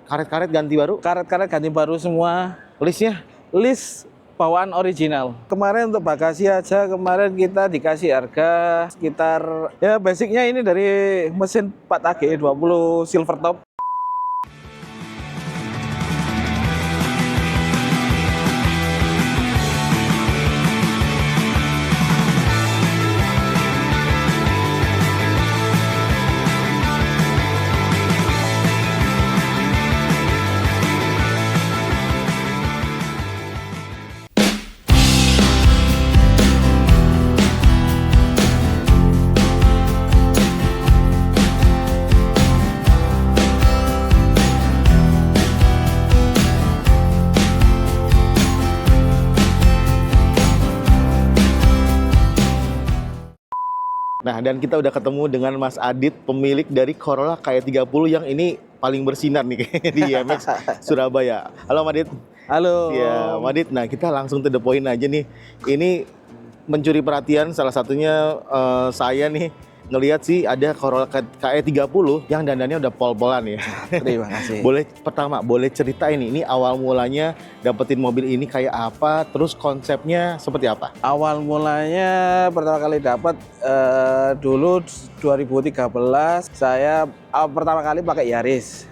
karet-karet ganti baru? Karet-karet ganti baru semua. Listnya? List bawaan original. Kemarin untuk bagasi aja kemarin kita dikasih harga sekitar ya basicnya ini dari mesin 4AGE 20 silver top. Nah, dan kita udah ketemu dengan Mas Adit, pemilik dari Corolla KE30 yang ini paling bersinar nih kayaknya di IMX Surabaya. Halo Mas Adit. Halo. Ya, Mas Adit. Nah, kita langsung to the point aja nih. Ini mencuri perhatian salah satunya saya nih ngelihat sih ada Corolla KE30 yang dandannya udah pol-polan ya. Terima kasih. Boleh ceritain ini awal mulanya dapetin mobil ini kayak apa, terus konsepnya seperti apa? Awal mulanya pertama kali dapat dulu 2013 saya pertama kali pakai Yaris.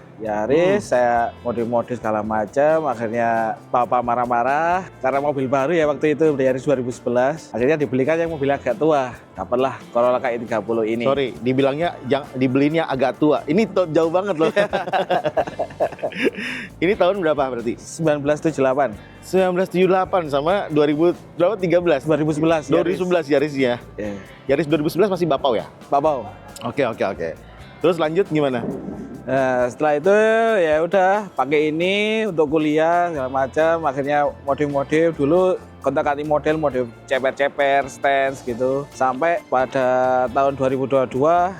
Saya modif-modif segala macam, akhirnya bapak marah-marah karena mobil baru ya waktu itu Yaris 2011. Akhirnya dibelikan yang mobil agak tua, dapatlah Corolla KE30 ini. Sorry, dibelinya agak tua. Ini jauh banget loh. Ini tahun berapa berarti? 1978. 1978 sama 2013. 2011. 2011 Yaris ya. Yeah. Yaris 2011 masih Bapau ya? Bapau. Oke. Terus lanjut gimana? Nah, setelah itu ya udah pakai ini untuk kuliah segala macam. Akhirnya modif-modif dulu kontak-kanti model ceper-ceper, stance gitu. Sampai pada tahun 2022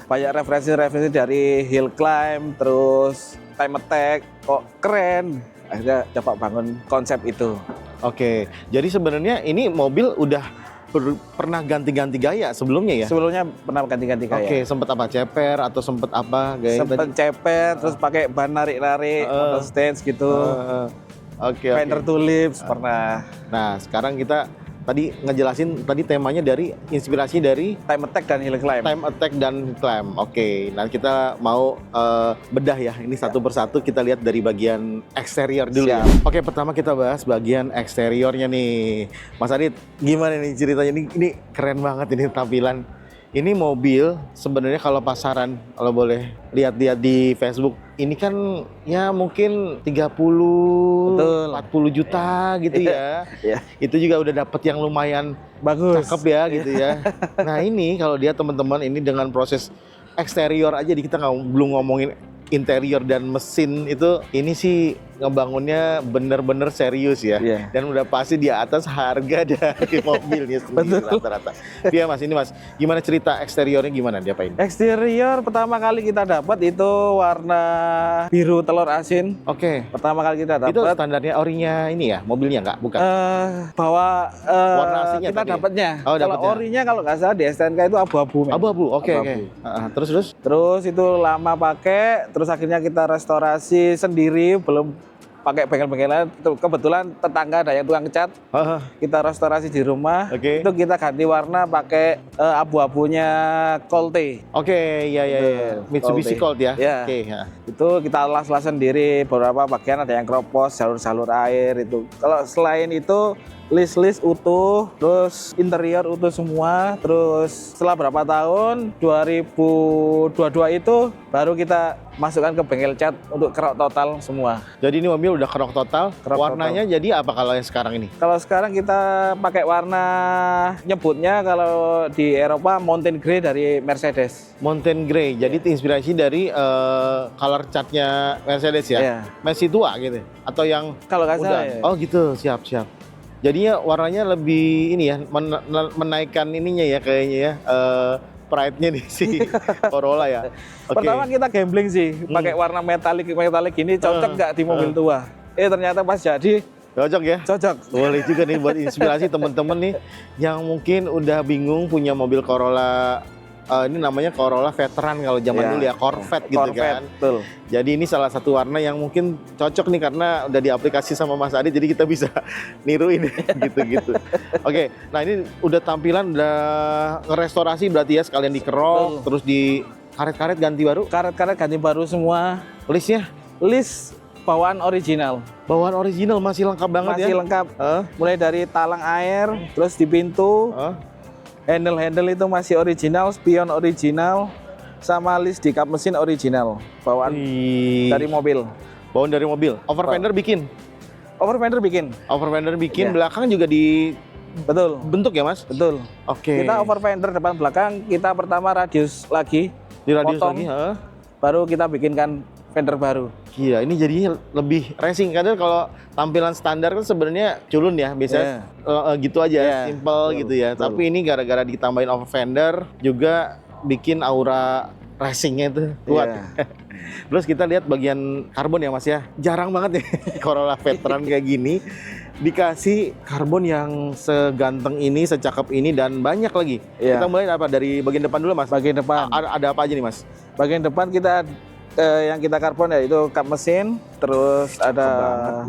banyak referensi dari hill climb, terus time attack, kok keren. Akhirnya coba bangun konsep itu. Oke, jadi sebenarnya ini mobil udah pernah ganti-ganti gaya sebelumnya ya? Sebelumnya pernah ganti-ganti gaya. Oke, sempet apa ceper atau sempet apa gaya? Sempet ceper, terus pakai ban narik-narik, motor stance gitu. Oke. Fender tulips pernah. Nah, sekarang kita tadi ngejelasin temanya dari inspirasi dari Time attack dan hill climb. time attack dan climb. Oke, nah kita mau bedah ya. Ini satu persatu kita lihat dari bagian eksterior dulu ya. Oke, pertama kita bahas bagian eksteriornya nih. Mas Adit, gimana nih ceritanya? Ini keren banget ini tampilan. Ini mobil sebenarnya kalau pasaran, kalau boleh lihat-lihat di Facebook, ini kan ya mungkin 30, betul, 40 juta gitu ya. Iya. Itu juga udah dapet yang lumayan bagus, cakep ya gitu ya. Nah ini kalau dia teman-teman ini dengan proses eksterior aja, kita belum ngomongin interior dan mesin itu, ini sih ngebangunnya bener-bener serius ya. Yeah. Dan udah pasti di atas harga dari mobilnya sendiri rata-rata. Iya Mas, ini Mas, gimana cerita eksteriornya, gimana diapain? Eksterior pertama kali kita dapat itu warna biru telur asin. Oke. Pertama kali kita dapat. Itu standarnya orinya ini ya, mobilnya nggak? Bukan? Bahwa warna aslinya kita dapatnya. Oh, kalau orinya kalau nggak salah di STNK itu abu-abu. Abu-abu, oke. Terus itu lama pakai, terus akhirnya kita restorasi sendiri, belum pakai bengkel-bengkelan. Kebetulan tetangga ada yang tukang cat, kita restorasi di rumah. Itu kita ganti warna pakai abu-abunya Colte. Oke, iya. Mitsubishi Colt ya. Ya. Oke. Itu kita las-las sendiri, beberapa bagian ada yang keropos, jalur-jalur air itu. Kalau selain itu list utuh, terus interior utuh semua. Terus setelah berapa tahun, 2022 itu baru kita masukkan ke bengkel cat untuk kerok total semua. Jadi ini mobil udah kerok total. Warnanya total. Jadi apa kalau yang sekarang ini? Kalau sekarang kita pakai warna, nyebutnya kalau di Eropa Mountain Grey dari Mercedes. Mountain Grey, jadi inspirasi dari color catnya Mercedes ya? Yeah. Masih tua gitu? Atau yang kalau nggak salah ya. Oh gitu, siap. Jadinya warnanya lebih ini ya, menaikkan ininya ya kayaknya ya, pride-nya nih si Corolla ya. Okay. Pertama kita gambling sih, pakai warna metalik gini cocok nggak di mobil tua? Ternyata pas jadi cocok ya? Cocok. Boleh juga nih buat inspirasi temen-temen nih yang mungkin udah bingung punya mobil Corolla ini namanya Corolla Veteran kalau zaman Ya, dulu ya, Corvette gitu Corvette, kan. betul. Jadi ini salah satu warna yang mungkin cocok nih karena udah diaplikasi sama Mas Adit, jadi kita bisa niruin gitu-gitu. Oke, nah ini udah tampilan udah ngerestorasi berarti ya, sekalian dikerok, Betul. terus di karet-karet ganti baru. Karet-karet ganti baru semua. Listnya List bawaan original. bawaan original masih lengkap banget Masih ya. lengkap. Hah? Mulai dari talang air, terus di pintu, Hah? handle-handle itu masih original, spion original, sama list di kap mesin original. Bawaan Wih. dari mobil. Bawaan dari mobil. Overfender bikin. Overfender bikin. Overfender bikin, Iya. belakang juga Betul. dibentuk ya Mas? Betul. Oke. Kita overfender depan belakang, kita pertama radius lagi, di radius potong. lagi, heeh. baru kita bikinkan fender baru. Gila, ini jadinya lebih racing. Kadang kalau tampilan standar kan sebenarnya culun ya, biasanya gitu aja, Iya, simple betul, gitu ya. betul. Tapi ini gara-gara ditambahin overfender juga bikin aura racingnya itu kuat. Iya. Terus kita lihat bagian karbon ya Mas ya. Jarang banget nih Corolla Veteran kayak gini dikasih karbon yang seganteng ini, secakep ini dan banyak lagi. Iya. Kita mulai apa dari bagian depan dulu Mas? Bagian depan. Ada apa aja nih Mas? Bagian depan kita yang kita karbon ya itu kap mesin, terus ada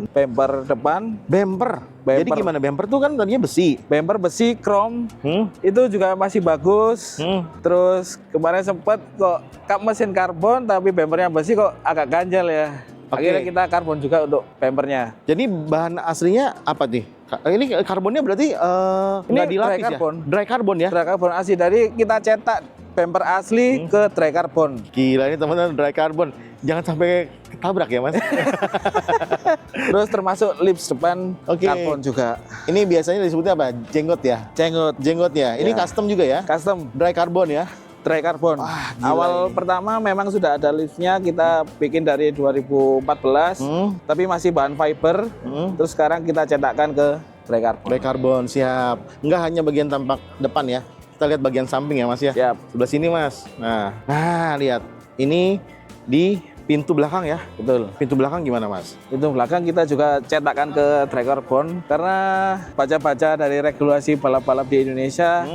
bumper depan, Bumper. Bumper. Jadi gimana bumper tuh kan tadinya besi. bumper besi chrome, Hmm? itu juga masih bagus. Hmm. Terus kemarin sempat kok kap mesin karbon tapi bumpernya besi kok agak ganjal ya. Oke. Akhirnya kita karbon juga untuk bumpernya. Jadi bahan aslinya apa nih? Ini karbonnya berarti nggak Ini dilapis dry carbon. ya? Dry carbon ya? Dry carbon asli dari kita cetak bumper asli ke dry carbon. Gila ini teman-teman, dry carbon. Jangan sampai ketabrak ya Mas. Terus termasuk lips depan Oke. karbon juga. Ini biasanya disebutnya apa? Jenggot ya? Jenggot Jenggot ya? Ini Ya. custom juga ya? custom Dry carbon ya? dry carbon. Wah, gila Awal ini. pertama memang sudah ada liftnya, kita bikin dari 2014, tapi masih bahan fiber. Terus sekarang kita cetakkan ke dry carbon. Dry carbon, siap. Enggak hanya bagian tampak depan ya. Kita lihat bagian samping ya Mas ya. Siap. Sebelah sini Mas. Nah lihat. Ini di pintu belakang ya. Betul. Pintu belakang gimana Mas? Itu belakang kita juga cetakkan ke dry carbon karena baca-baca dari regulasi balap-balap di Indonesia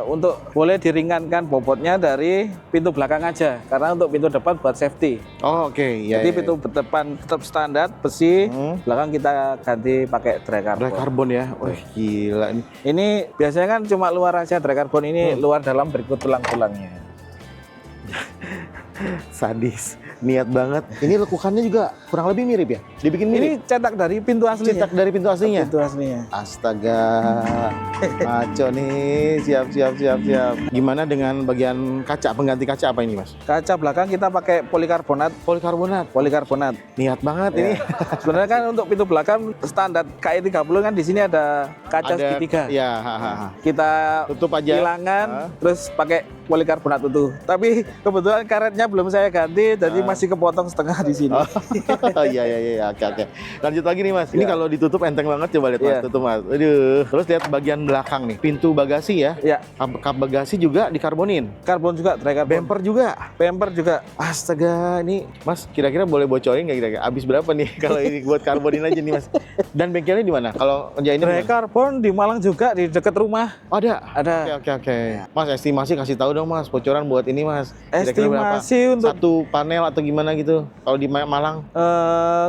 untuk boleh diringankan bobotnya dari pintu belakang aja karena untuk pintu depan buat safety. Oh oke. Ya, Jadi ya, ya. pintu depan tetap standar besi, belakang kita ganti pakai dry carbon. Dry carbon ya. Wah gila ini. Ini biasanya kan cuma luar aja dry carbon, ini luar dalam berikut tulang-tulangnya. Sadis, niat banget. Ini lekukannya juga kurang lebih mirip ya? Dibikin Ini mirip? cetak dari pintu aslinya. Cetak dari pintu aslinya? Pintu aslinya. Astaga, maco nih, siap. Gimana dengan bagian kaca, pengganti kaca apa ini Mas? Kaca belakang kita pakai polikarbonat. Polikarbonat. Niat banget ini. Sebenarnya kan untuk pintu belakang standar KI 30 kan di sini ada kaca segitiga. Ya, Kita tutup aja. hilangkan, terus pakai polikarbonat utuh. Tapi kebetulan karetnya belum saya ganti, jadi masih kepotong setengah di sini. Iya, oke. Lanjut lagi nih Mas. Ini Ya. kalau ditutup enteng banget, coba lihat Mas, Iya. tutup Mas. Aduh. Terus lihat bagian belakang nih, pintu bagasi ya. Ya, Kap bagasi juga dikarbonin. karbon juga, dry carbon. Bumper juga. Bumper juga. Astaga, ini Mas kira-kira boleh bocorin nggak kira-kira? Habis berapa nih kalau ini buat karbonin aja nih Mas? Dan bengkelnya di mana? Kalau ngerjainnya Dry di mana? carbon di Malang juga di dekat rumah. Oh, ada. Ada. Oke. Mas estimasi kasih tahu dong Mas, bocoran buat ini Mas. Kira-kira berapa? Estimasi untuk Satu panel atau gimana gitu? Kalau di Malang?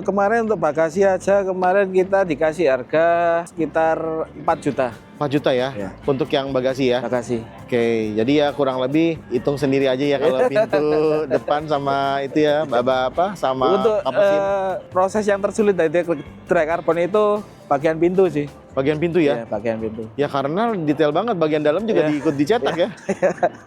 kemarin untuk bagasi aja kemarin kita dikasih harga sekitar 4 juta 4 juta ya, Ya. untuk yang bagasi ya. bagasi. Oke, jadi ya kurang lebih hitung sendiri aja ya kalau pintu depan sama itu ya, sama Untuk kap mesin. proses yang tersulit dari dry carbon itu bagian pintu sih. Bagian pintu ya. Ya, bagian pintu. Ya karena detail banget bagian dalam juga Ya. diikut dicetak ya.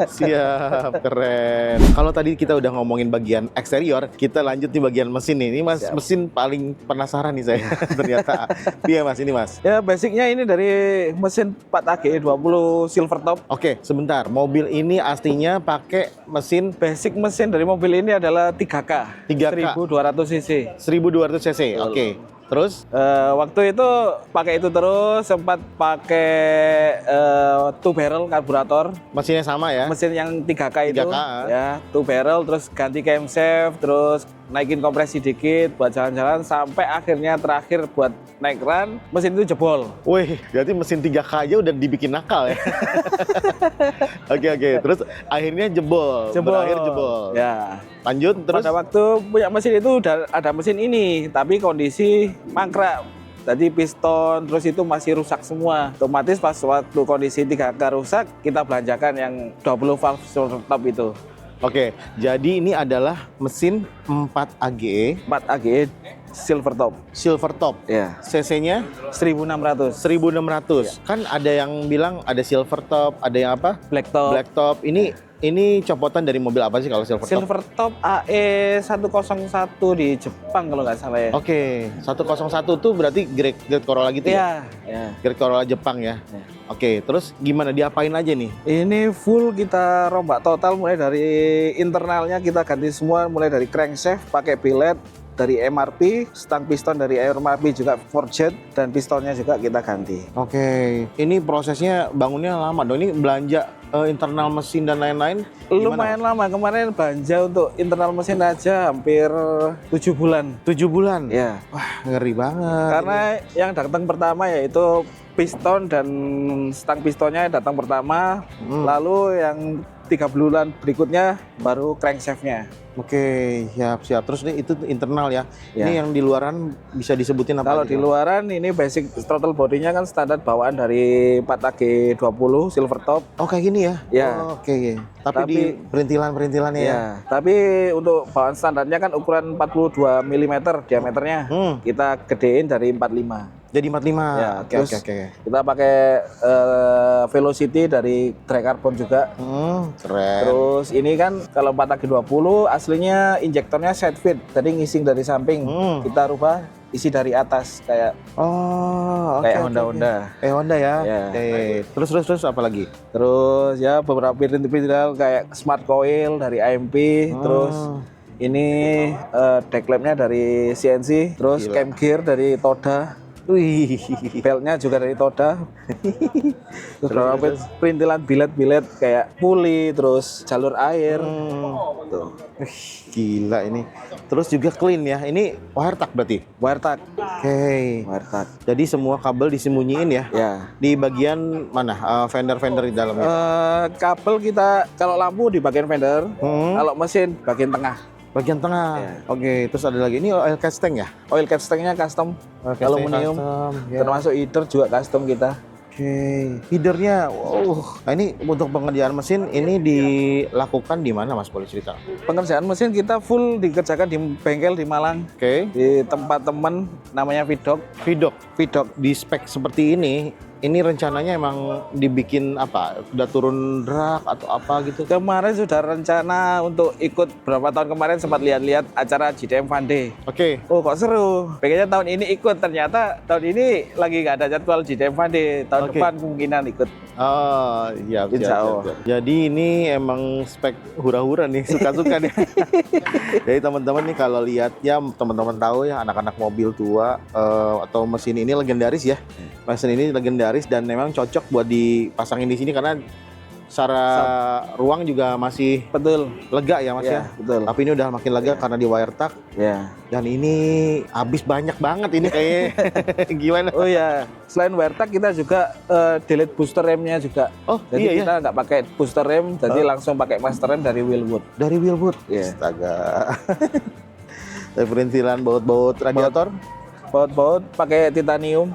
Siap, keren. Kalau tadi kita udah ngomongin bagian eksterior, kita lanjut nih bagian mesin nih. Ini Mas, Siap. mesin paling penasaran nih saya ternyata. Iya Mas, ini Mas. Ya basicnya ini dari mesin 4AG 20 Silvertop. Oke, sebentar. Mobil ini aslinya pakai mesin Basic mesin dari mobil ini adalah 3K 3K. 1200 cc. 1200 cc. Betul. Oke. Terus? Waktu itu pakai itu terus, sempat pakai two barrel karburator. Mesinnya sama ya? Mesin yang 3K itu 3K, ya, two barrel, terus ganti camshaft, terus naikin kompresi dikit buat jalan-jalan sampai akhirnya terakhir buat naik run, mesin itu jebol. Wih, berarti mesin 3K aja udah dibikin nakal ya? Oke, terus akhirnya jebol. Berakhir jebol. Ya. Lanjut, terus? Pada waktu punya mesin itu udah ada mesin ini, tapi kondisi mangkrak. Jadi piston terus itu masih rusak semua. Otomatis pas waktu kondisi 3K rusak, kita belanjakan yang 20 valve silver top itu. Oke, jadi ini adalah mesin 4 AGE 4 AGE silver top. silver top. Ya. CC-nya 1600. 1600. Kan ada yang bilang ada silver top, ada yang apa? Black top. Black top. Ini copotan dari mobil apa sih kalau silver top? Silver top AE 101 di Jepang kalau nggak salah ya. Oke, 101 tuh berarti grade Corolla gitu ya? Iya. Grade Corolla Jepang ya? Ya. Oke, terus gimana? Diapain aja nih? Ini full kita rombak total, mulai dari internalnya kita ganti semua, mulai dari crankshaft pakai billet, dari MRP, stang piston dari MRP juga forged, dan pistonnya juga kita ganti. Oke, ini prosesnya bangunnya lama dong. Ini belanja internal mesin dan lain-lain Lumayan lama, kemarin belanja untuk internal mesin aja hampir 7 bulan. 7 bulan? Ya. Wah, ngeri banget. Karena yang datang pertama yaitu piston dan stang pistonnya datang pertama, lalu yang 3 bulan berikutnya baru crankshaftnya. Oke, siap. Terus nih itu internal ya. Ya. Ini yang di luaran bisa disebutin apa? Kalau aja, di Mas? luaran ini basic throttle bodinya kan standar bawaan dari 4AG20 silver top. Oh, kayak gini ya? Ya. Oh, oke. Tapi di perintilan-perintilannya ya. Ya, tapi untuk bawaan standarnya kan ukuran 42 mm diameternya. Kita gedein dari 45. Jadi 45. Ya, Oke. terus kita pakai velocity dari drag carbon juga. Keren. Terus ini kan kalau 4AG20 aslinya injektornya side fit, jadi ngising dari samping. Kita rubah isi dari atas kayak kayak Honda. Honda ya. Ya. Oke. Terus apa lagi? Terus ya beberapa perintil kayak smart coil dari AMP, terus ini deck lampnya dari CNC, terus Gila. cam gear dari Toda. Wih. Beltnya juga dari Toda. Terus beberapa perintilan bilet-bilet kayak puli, terus jalur air. Tuh. Gila ini. Terus juga clean ya. Ini wire tag berarti? Wire tag. Oke. Wire tag. Jadi semua kabel disembunyiin ya? Ya. Di bagian mana? Fender-fender di dalamnya? Kabel kita kalau lampu di bagian fender, kalau mesin bagian tengah. Bagian tengah. Ya. Oke. Terus ada lagi. Ini oil catch tank ya? Oil catch tanknya custom, aluminium, Ya. termasuk heater juga custom kita. Oke, feedernya, wow. Nah ini untuk pengerjaan mesin ini dilakukan di mana Mas, boleh cerita? Pengerjaan mesin kita full dikerjakan di bengkel di Malang, Oke. di tempat teman namanya Vidok. Vidok di spek seperti ini rencananya emang dibikin apa? Udah turun drag atau apa gitu? Kemarin sudah rencana untuk ikut, berapa tahun kemarin sempat lihat-lihat acara GDM Fun Day. Oke. Oh kok seru, pengennya tahun ini ikut, ternyata tahun ini lagi nggak ada jadwal GDM Fun Day. Tahun Oke. depan kemungkinan ikut. Oh, iya. Insya Allah. Jadi ini emang spek hura-hura nih, suka-suka nih. Jadi teman-teman nih kalau lihat ya, teman-teman tahu ya anak-anak mobil tua atau mesin ini legendaris ya. Mesin ini legendaris dan memang cocok buat dipasangin di sini karena secara ruang juga masih Betul. lega ya Mas ya. Betul. Tapi ini udah makin lega karena di wire tag. Ya. Dan ini habis banyak banget ini kayaknya. Gimana? Oh ya, selain wire tag kita juga delete booster remnya juga. Oh Jadi iya ya. kita nggak pakai booster rem, jadi langsung pakai master rem dari Willwood. Dari Willwood. Iya. Astaga. Dari perintilan baut-baut radiator. Baut-baut pakai titanium.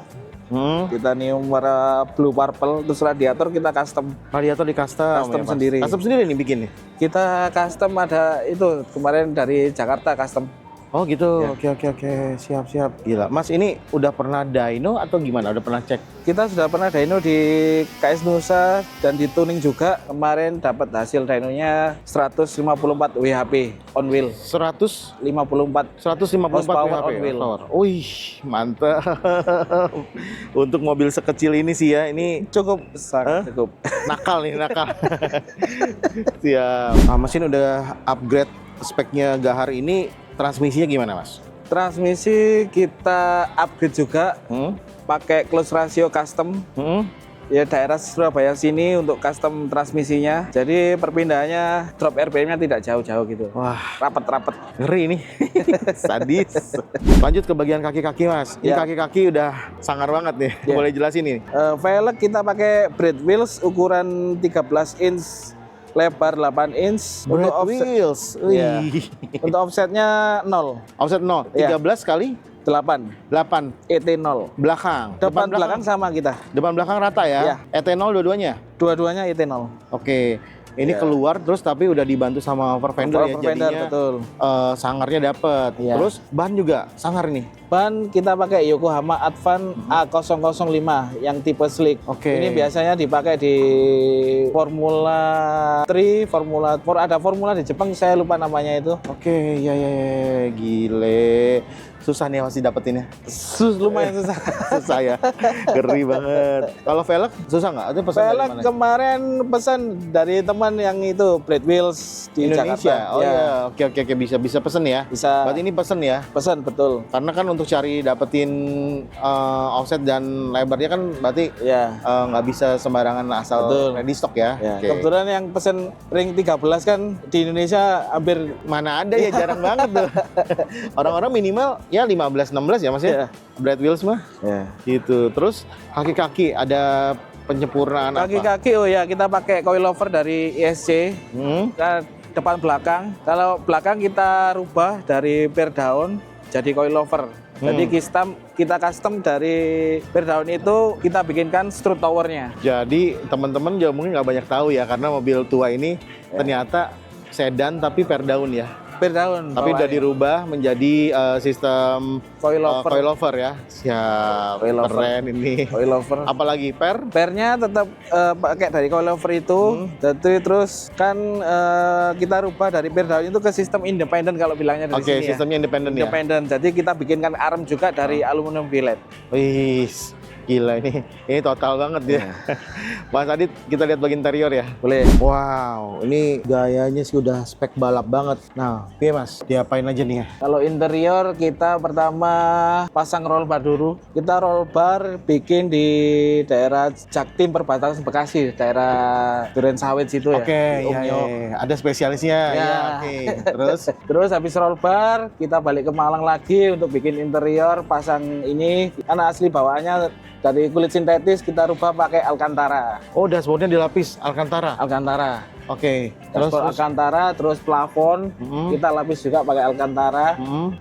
Titanium warna blue purple, terus radiator kita custom. Radiator di custom ya, Mas? sendiri. Custom sendiri nih bikin nih. Kita custom ada itu kemarin dari Jakarta custom. Oh gitu. Ya. Oke. Siap. Gila. Mas ini udah pernah dyno atau gimana? Udah pernah cek? Kita sudah pernah dyno di KS Nusa dan di tuning juga. Kemarin dapat hasil dynonya 154 WHP on wheel. 154 Horsepower WHP on wheel. horsepower. Wih, mantap. Untuk mobil sekecil ini sih ya, ini Cukup, sangat cukup. nakal. Siap. Nah, mesin udah upgrade speknya Gahar ini, transmisinya gimana Mas? Transmisi kita upgrade juga, pakai close ratio custom. Ya daerah Surabaya sini untuk custom transmisinya. Jadi perpindahannya drop RPM-nya tidak jauh-jauh gitu. Wah, Rapet-rapet. ngeri ini. Sadis. Lanjut ke bagian kaki-kaki, Mas. Ini Ya. kaki-kaki udah sangar banget nih. Ya. Boleh jelasin nih. Velg kita pakai braid wheels ukuran 13 inch, lebar 8 inch. Brad offset, Wheels. Ya. Wih. untuk offsetnya 0, Offset 0. Ya. 13 kali 8, 8. ET 0. Belakang. Depan belakang sama kita. Depan belakang rata ya? Ya. ET0 dua-duanya? Dua-duanya ET 0. Oke. Ini Ya. keluar terus tapi udah dibantu sama over fender ya. Fender, Jadinya betul. sangarnya dapet. Ya. Terus ban juga sangar nih. Ban kita pakai Yokohama Advan A005 yang tipe slick. Oke. Ini biasanya dipakai di Formula 3, Formula 4, ada formula di Jepang saya lupa namanya itu. Oke, ya, gile. Susah nih masih dapetinnya. Lumayan susah. Susah ya. Ngeri banget. Kalau velg susah nggak? Itu pesan dari Velg mana? kemarin pesan dari teman yang itu Brad Wheels di Indonesia. Jakarta. Oh Ya, ya, oke bisa pesen ya. bisa Berarti ini pesen ya. pesan betul. Karena kan untuk cari dapetin offset dan lebarnya kan berarti Ya. nggak bisa sembarangan asal Betul. ready stock ya. Ya, Oke. kebetulan yang pesen ring 13 kan di Indonesia hampir Mana ada ya, jarang banget tuh. Orang-orang minimal ya 15-16 ya Mas ya. ya. Brad Wheels mah. Ya. Gitu. Terus kaki-kaki ada penyempurnaan apa? Kaki-kaki oh ya kita pakai coilover dari ISC. Hmm? Kita depan belakang. Kalau belakang kita rubah dari per daun jadi coilover. Jadi kita custom dari per daun itu kita bikinkan strut towernya. Jadi teman-teman juga mungkin nggak banyak tahu ya karena mobil tua ini ternyata sedan tapi per daun ya. Per daun. Tapi udah bawaannya. dirubah menjadi sistem coilover. coilover ya. Siap. Coilover. Keren ini. Coilover. Apalagi per? Pernya tetap pakai dari coilover itu. Jadi terus kan kita rubah dari per daun itu ke sistem independen kalau bilangnya dari Oke, sini ya. sistemnya independen ya. Independen. Jadi kita bikinkan arm juga dari aluminium billet. Wih, gila ini total banget ya. Mas Adit, kita lihat bagian interior ya. Boleh. Wow, ini gayanya sih udah spek balap banget. Nah, iya Mas, diapain aja nih ya? Kalau interior kita pertama pasang roll bar dulu. Kita roll bar bikin di daerah Jaktim perbatasan Bekasi, daerah Duren Sawit situ ya. Oke, di iya, Omnyo. ada spesialisnya. Ya. Ya, oke. Terus Terus habis roll bar kita balik ke Malang lagi untuk bikin interior, pasang ini karena asli bawaannya dari kulit sintetis kita rubah pakai Alcantara. oh, dashboardnya dilapis Alcantara. Alcantara. Oke, Dashboard Alcantara, terus plafon kita lapis juga pakai Alcantara.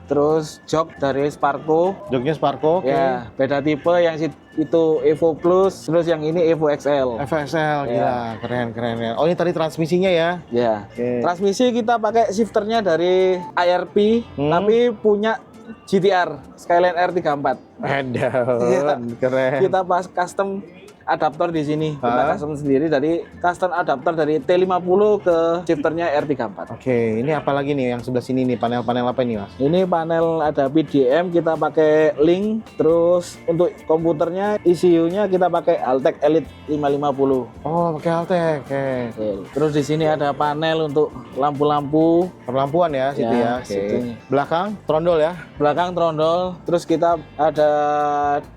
Terus jok dari Sparco. joknya Sparco. Oke. Ya, beda tipe yang itu Evo Plus, terus yang ini Evo XL. FSL, Ya. gila, keren ya. Oh, ini tadi transmisinya ya. Ya. Oke. Transmisi kita pakai shifternya dari IRP, tapi punya GTR Skyline R34. Edan, keren. Kita pas custom adaptor di sini. Kita custom sendiri dari custom adaptor dari T50 ke shifternya R34. Oke, ini apa lagi nih yang sebelah sini nih, panel-panel apa ini Mas? Ini panel ada PDM, kita pakai link, terus untuk komputernya ECU-nya kita pakai Altec Elite 550. Oh, pakai Altec. Oke. Oke. Terus di sini ada panel untuk lampu-lampu, Perlampuan ya situ Ya, ya. Oke. situ. Belakang trondol ya. belakang trondol, terus kita ada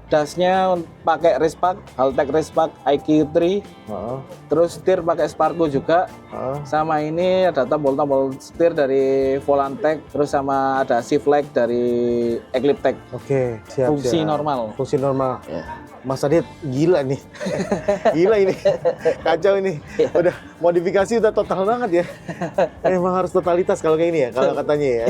dasnya pakai Respac, Altec Respac IQ3, terus setir pakai Sparco juga. Sama ini ada tombol-tombol setir dari Volantec, terus sama ada shift leg dari Ecliptech. Oke, siap. Fungsi normal. Fungsi normal. Ya. Mas Adit gila nih. Gila ini. Kacau ini. Udah modifikasi udah total banget ya. Emang harus totalitas kalau kayak ini ya, kalau katanya ya.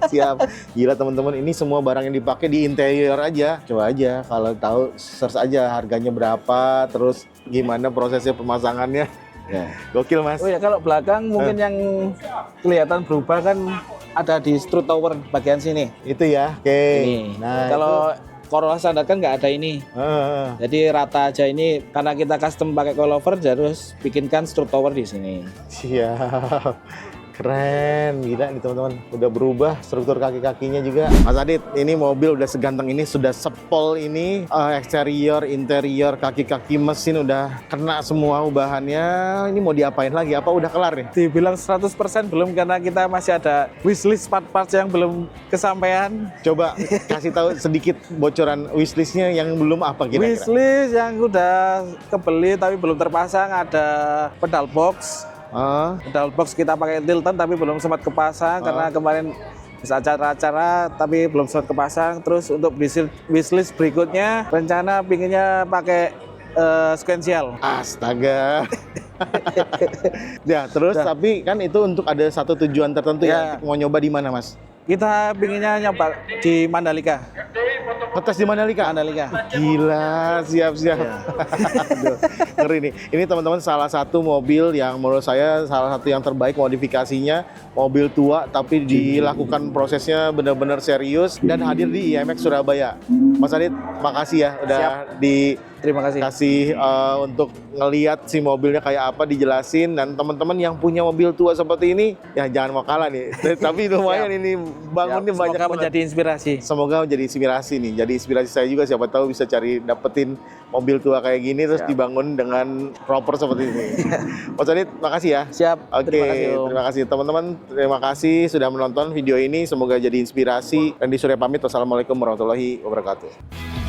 Siap. Gila teman-teman, ini semua barang yang dipakai di interior aja. Coba aja kalau tahu search aja harganya berapa, terus gimana prosesnya pemasangannya. Ya. Gokil Mas. Oh ya, kalau belakang mungkin yang kelihatan berubah kan ada di strut tower bagian sini. Itu ya. Oke. Ini. Nah, Kalau Corolla standar kan nggak ada ini. Jadi rata aja ini karena kita custom pakai coilover, harus bikinkan strut tower di sini. siap. Keren, gila nih teman-teman. Udah berubah struktur kaki-kakinya juga. Mas Adit, ini mobil udah seganteng ini, sudah sepol ini, eksterior, interior, kaki-kaki mesin udah kena semua ubahannya. Ini mau diapain lagi? Apa udah kelar nih? Dibilang 100% belum karena kita masih ada wishlist part-part yang belum kesampaian. Coba kasih tahu sedikit bocoran wishlistnya yang belum apa kira-kira? Wishlist yang udah kebeli tapi belum terpasang ada pedal box. Pedal box kita pakai Tilton tapi belum sempat kepasang karena kemarin bisa acara-acara tapi belum sempat kepasang. Terus untuk wishlist berikutnya rencana pinginnya pakai sequential. Astaga. Ya, terus tapi kan itu untuk ada satu tujuan tertentu ya. Mau nyoba di mana, Mas? Kita pinginnya nyoba di Mandalika. Ngetes di Mandalika? Mandalika. Gila, siap-siap. Aduh, ngeri nih. Ini teman-teman salah satu mobil yang menurut saya salah satu yang terbaik modifikasinya. Mobil tua tapi dilakukan prosesnya benar-benar serius dan hadir di IMX Surabaya. Mas Adit, makasih ya udah Terima kasih. kasih untuk ngeliat si mobilnya kayak apa, dijelasin. Dan teman-teman yang punya mobil tua seperti ini, ya jangan mau kalah nih. Tapi lumayan ini bangunnya banyak Semoga banget. menjadi inspirasi. Semoga menjadi inspirasi nih. Jadi inspirasi saya juga, siapa tahu bisa dapetin mobil tua kayak gini terus dibangun dengan proper seperti ini. Mas Adit, makasih ya. Siap. Oke, Terima kasih, Om. terima kasih teman-teman. Terima kasih sudah menonton video ini. Semoga jadi inspirasi. Dan di Surya pamit. Wassalamualaikum warahmatullahi wabarakatuh.